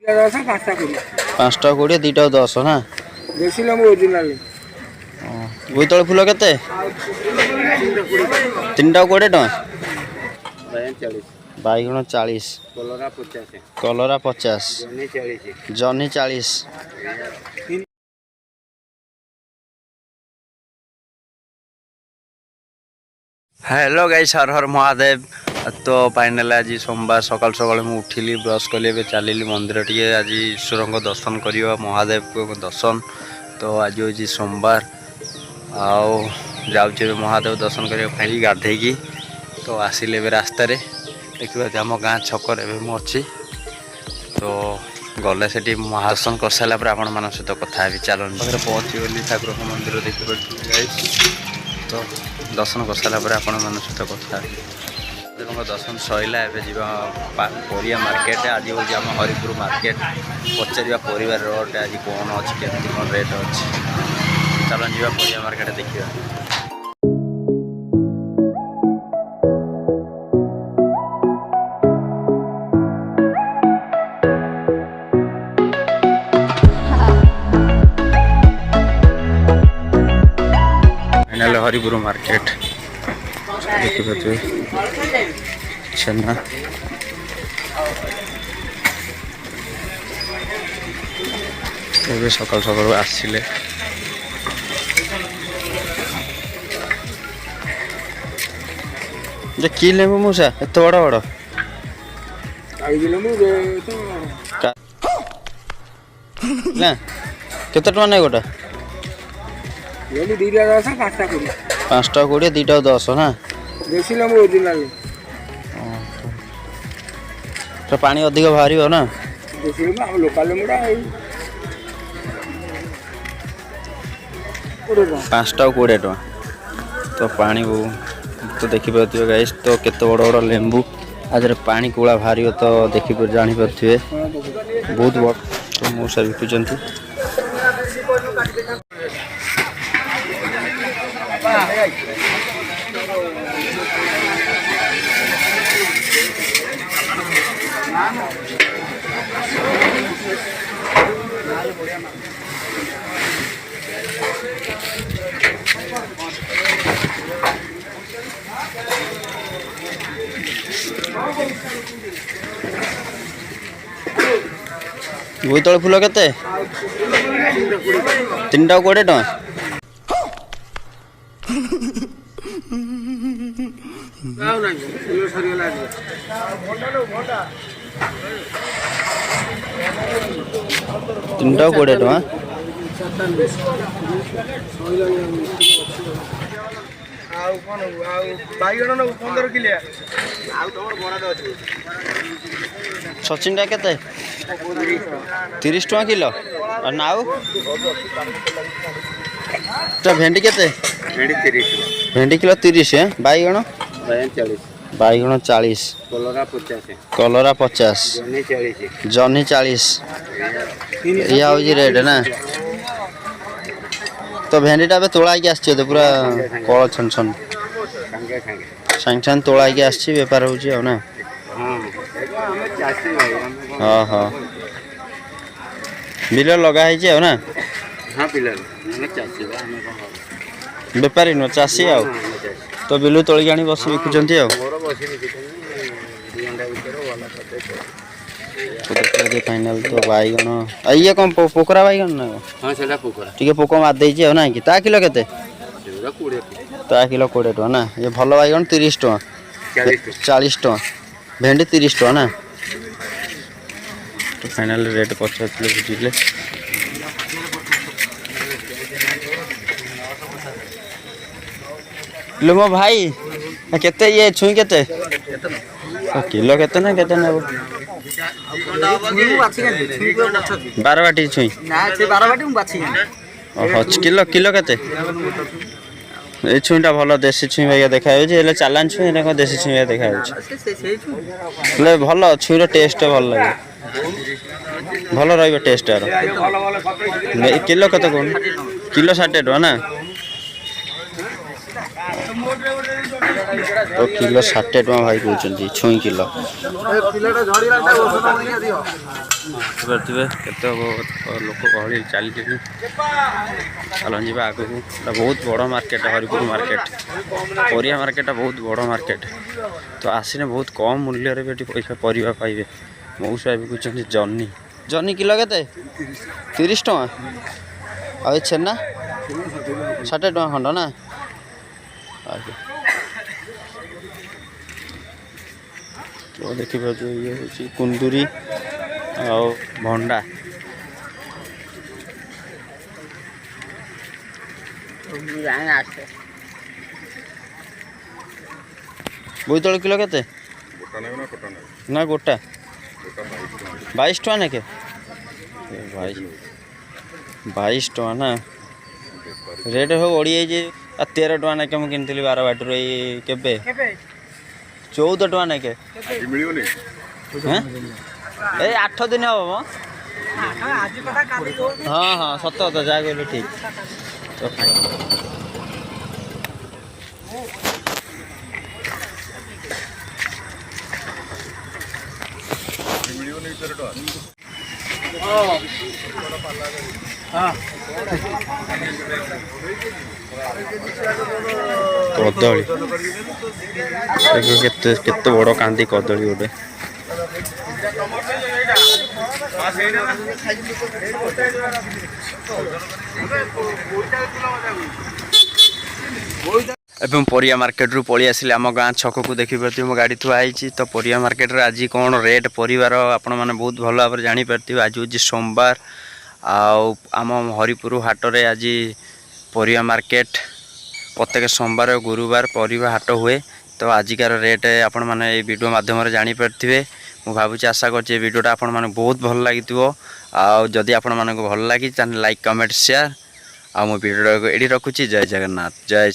पाँचटा 20 2टा 10 ना बोईतालु फुल केते 3टा 20 टका बैगण 40 कलरा 50 जनी 40 हेलो गाइस हर हर महादेव। तो फाइनल आज सोमवार सकाल सकाल मुझे उठिली ब्रश कली चलि मंदिर टे आज ईश्वर को दर्शन करवा महादेव को दर्शन। तो आज हूँ सोमवार आओ जाऊे महादेव दर्शन करने गाधेकी तो आसिले रास्तार देखिए आम गाँ छकर एवं अच्छी तो गले से महादर्शन कर सारा आप सहित कथा चलन पाखे पहुँची गली ठाकुर मंदिर देखिए तो दर्शन कर सारा आप सहित कथा दर्शन सैला परिया मार्केट आज हूँ आम हरिपुर मार्केट पचार परिवार रेट आज कौन अच्छी केमती कौन रेट अच्छी चलन जा परिया मार्केट देखा। हरिपुर मार्केट देखिए छेना सकाल सकाल आसिले कि लेबू मूसा एत बड़ बड़ ना केते टका नहीं गोटा 5टा 20 2टा 10 ना तो पानी अधिक बाहर ना 5टा 20 टका तो पानी तो देखिपे गाइस तो केते बड़ बड़ लेंबू आज पानी कूला बाहर तो देखी जानीपे बहुत बड़ तो मौसा बिकुंट बोईतालु फुल केते 3टा 20 टका तीनटा 20 टका सचिन टा केते 30 टका किलो और नाउ भेंडी केते भेंडी किलो 30 है बैगण 40 कलरा 50 जनी 40 या रेट ना तो भेंडी टा तोड़ा तो पूरा कल छन छन सांग सांग तोड़ा बेपार हो ना हाँ हाँ बिल लगा है ना बेपारी नुह चाषी आ तो बिलु तोलिक आनी बस बिकुंट फाइनाल तो बैगण ये कौन पोकरा बैगण ना टे पोक मारदे ना कि ता किलो केते ता किलो 20 टका ना ये भल बैगण 30 टका 40 टका भेंडी 30 टका ना तो फाइनाल रेट पचार बुझे लो मो भाई केते ये छुई केते किलो केते ना केते ना 12 बाटी छुई ना से 12 बाटी बाछी किलो किलो केते ए छुईटा भल देसी छुई भाई देखा चालान छुई देसी छुई देखा भल छुईर टेस्ट भल लगे भल रही टेस्ट यार किलो केते कौन किलो 60 टका ना तो किलो 60 टଙ୍କା भाई कहते छुई किलो केते लोक गहली चली चलन जा आग को बहुत बड़ मार्केट हरिपुर मार्केट परिया मार्केट बहुत बड़ मार्केट तो आसने बहुत कम मूल्य रे पैसा परिया पाइबे मौसा बिकुं जन्नी जन्नी किलो के 30 टଙ୍କା आ छेना 60 टଙ୍କା खंड ना तो देखिए ये हूँ कुंदूरी आ भंडा बोईतल किलो के ना गोटा 22 टଙ୍କା ना के 22 टଙ୍କା ना रेट हो ओडी 13 टଙ୍କା ना के मुझे किनी 12 बाटर के 14 टଙ୍କା ना के ए 8 दिन हम हाँ हाँ सत कथा जहाँ कहले ठीक तो कदली केते बड़ कांदी कदली गोटे एवं परिया मार्केट रू पलि आसिले आम गाँ छक को देखिपे मो गाड़ी थुआई तो परिया मार्केट रे आज कौन रेट परिवार आपण मैंने बहुत भल भाव जानीपारे आज हूँ सोमवार आम हरिपुर हाट रे आज परिया मार्केट प्रत्येक सोमवार गुरुवार परिवा हाट हुए तो आजिकार रेट आपण मैंने वीडियो माध्यम जानीपारे मु भावुँ आशा कर वीडियोटा आपण मैंने बहुत भल लगी आदि आपण मानक भल लगी लाइक कमेंट शेयर आ मो वीडियो ये रखुची जय जगन्नाथ जय।